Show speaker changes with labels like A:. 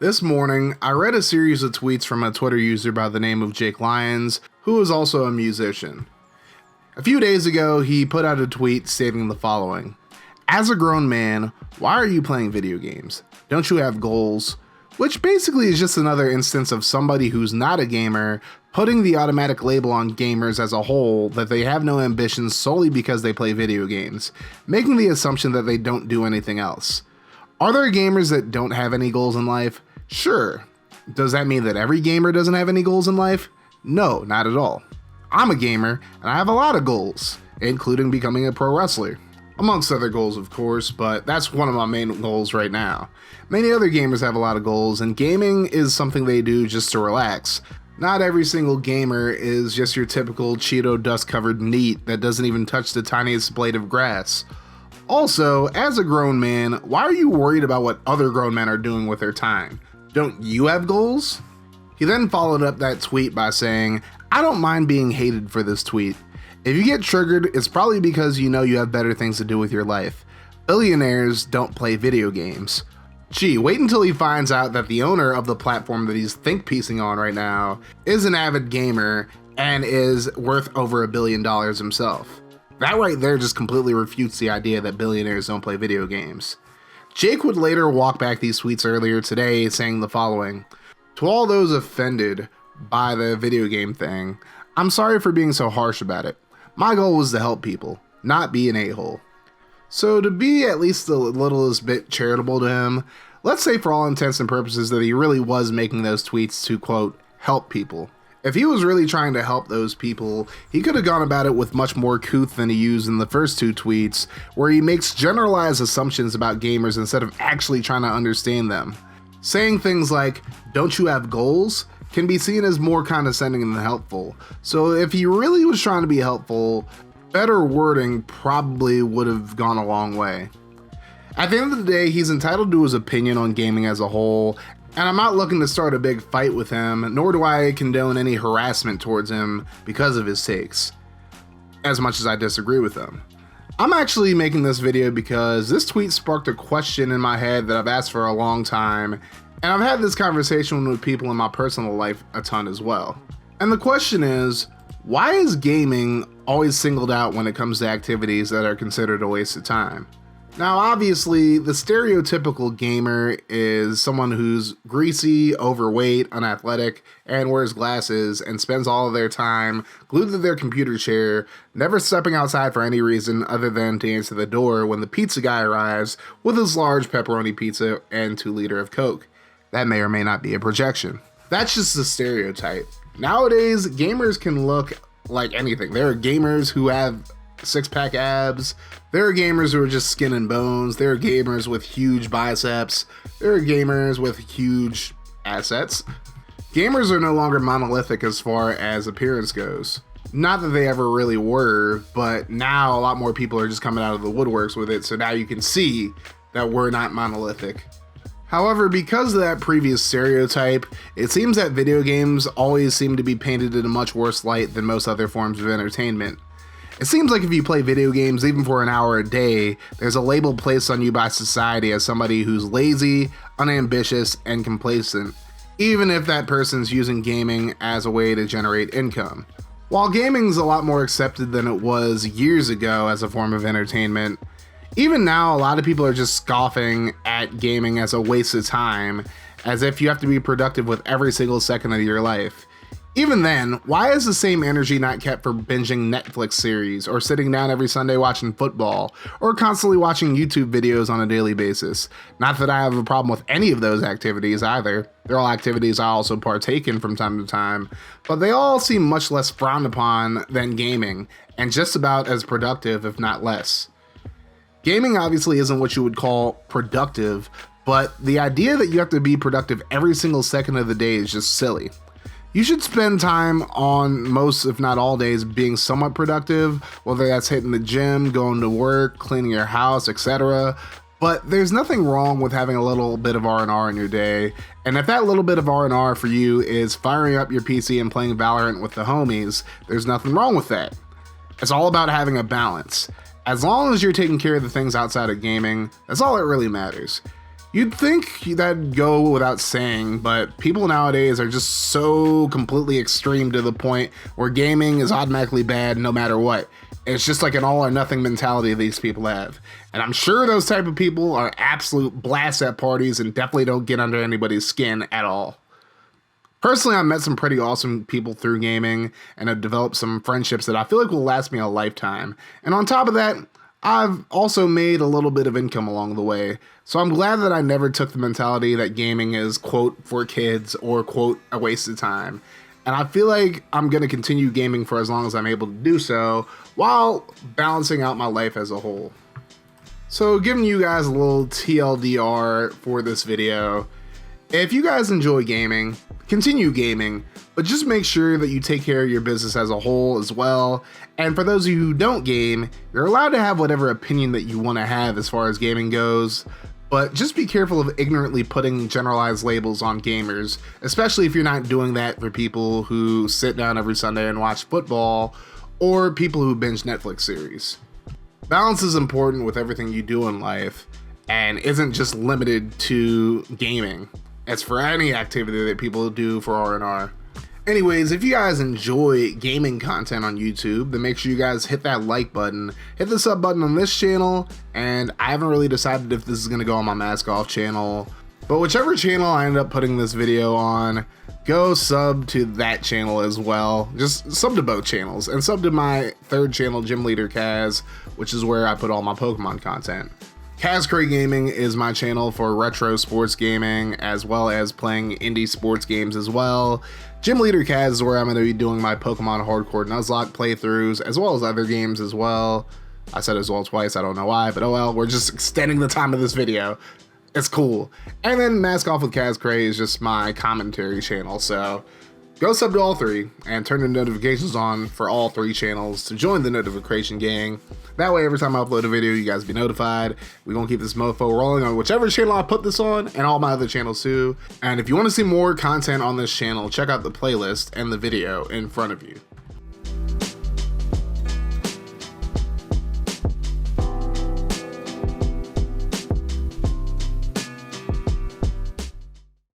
A: This morning, I read a series of tweets from a Twitter user by the name of Jake Lyons, who is also a musician. A few days ago, he put out a tweet stating the following: "As a grown man, why are you playing video games? Don't you have goals?" Which basically is just another instance of somebody who's not a gamer putting the automatic label on gamers as a whole that they have no ambitions solely because they play video games, making the assumption that they don't do anything else. Are there gamers that don't have any goals in life? Sure. Does that mean that every gamer doesn't have any goals in life? No, not at all. I'm a gamer, and I have a lot of goals, including becoming a pro wrestler. Amongst other goals, of course, but that's one of my main goals right now. Many other gamers have a lot of goals, and gaming is something they do just to relax. Not every single gamer is just your typical Cheeto dust-covered NEET that doesn't even touch the tiniest blade of grass. Also, as a grown man, why are you worried about what other grown men are doing with their time? Don't you have goals? He then followed up that tweet by saying, "I don't mind being hated for this tweet. If you get triggered, it's probably because you know you have better things to do with your life. Billionaires don't play video games." Gee, wait until he finds out that the owner of the platform that he's think piecing on right now is an avid gamer and is worth over $1 billion himself. That right there just completely refutes the idea that billionaires don't play video games. Jake would later walk back these tweets earlier today saying the following: "To all those offended by the video game thing, I'm sorry for being so harsh about it. My goal was to help people, not be an a-hole." So to be at least the littlest bit charitable to him, let's say for all intents and purposes that he really was making those tweets to, quote, help people. If he was really trying to help those people, he could have gone about it with much more couth than he used in the first two tweets, where he makes generalized assumptions about gamers instead of actually trying to understand them. Saying things like, "Don't you have goals?" can be seen as more condescending than helpful. So if he really was trying to be helpful, better wording probably would have gone a long way. At the end of the day, he's entitled to his opinion on gaming as a whole, and I'm not looking to start a big fight with him, nor do I condone any harassment towards him because of his takes, as much as I disagree with them. I'm actually making this video because this tweet sparked a question in my head that I've asked for a long time, and I've had this conversation with people in my personal life a ton as well. And the question is, why is gaming always singled out when it comes to activities that are considered a waste of time? Now, obviously, the stereotypical gamer is someone who's greasy, overweight, unathletic, and wears glasses and spends all of their time glued to their computer chair, never stepping outside for any reason other than to answer the door when the pizza guy arrives with his large pepperoni pizza and 2 liter of Coke. That may or may not be a projection. That's just a stereotype. Nowadays, gamers can look like anything. There are gamers who have six-pack abs. There are gamers who are just skin and bones. There are gamers with huge biceps. There are gamers with huge assets. Gamers are no longer monolithic as far as appearance goes. Not that they ever really were, but now a lot more people are just coming out of the woodworks with it, so now you can see that we're not monolithic. However, because of that previous stereotype, it seems that video games always seem to be painted in a much worse light than most other forms of entertainment. It seems like if you play video games even for an hour a day, there's a label placed on you by society as somebody who's lazy, unambitious, and complacent, even if that person's using gaming as a way to generate income. While gaming's a lot more accepted than it was years ago as a form of entertainment, even now a lot of people are just scoffing at gaming as a waste of time, as if you have to be productive with every single second of your life. Even then, why is the same energy not kept for binging Netflix series, or sitting down every Sunday watching football, or constantly watching YouTube videos on a daily basis? Not that I have a problem with any of those activities either. They're all activities I also partake in from time to time, but they all seem much less frowned upon than gaming, and just about as productive, if not less. Gaming obviously isn't what you would call productive, but the idea that you have to be productive every single second of the day is just silly. You should spend time on most, if not all days, being somewhat productive, whether that's hitting the gym, going to work, cleaning your house, etc. But there's nothing wrong with having a little bit of R&R in your day. And if that little bit of R&R for you is firing up your PC and playing Valorant with the homies, there's nothing wrong with that. It's all about having a balance. As long as you're taking care of the things outside of gaming, that's all that really matters. You'd think that'd go without saying, but people nowadays are just so completely extreme to the point where gaming is automatically bad no matter what. It's just like an all or nothing mentality these people have. And I'm sure those type of people are absolute blasts at parties and definitely don't get under anybody's skin at all. Personally, I've met some pretty awesome people through gaming and have developed some friendships that I feel like will last me a lifetime. And on top of that, I've also made a little bit of income along the way. So I'm glad that I never took the mentality that gaming is, quote, for kids or, quote, a waste of time. And I feel like I'm going to continue gaming for as long as I'm able to do so while balancing out my life as a whole. So giving you guys a little TLDR for this video. If you guys enjoy gaming, continue gaming, but just make sure that you take care of your business as a whole as well. And for those of you who don't game, you're allowed to have whatever opinion that you want to have as far as gaming goes, but just be careful of ignorantly putting generalized labels on gamers, especially if you're not doing that for people who sit down every Sunday and watch football or people who binge Netflix series. Balance is important with everything you do in life and isn't just limited to gaming. It's for any activity that people do for R&R. Anyways, if you guys enjoy gaming content on YouTube, then make sure you guys hit that like button, hit the sub button on this channel, and I haven't really decided if this is going to go on my Mask Off channel, but whichever channel I end up putting this video on, go sub to that channel as well. Just sub to both channels, and sub to my third channel, Gym Leader Kaz, which is where I put all my Pokemon content. Kaz Cray Gaming is my channel for retro sports gaming, as well as playing indie sports games as well. Gym Leader Kaz is where I'm going to be doing my Pokemon Hardcore Nuzlocke playthroughs, as well as other games as well. I said as well twice, I don't know why, but oh well, we're just extending the time of this video. It's cool. And then Mask Off with Kaz Cray is just my commentary channel, so go sub to all three and turn the notifications on for all three channels to join the notification gang. That way, every time I upload a video, you guys be notified. We're gonna keep this mofo rolling on whichever channel I put this on and all my other channels too. And if you want to see more content on this channel, check out the playlist and the video in front of you.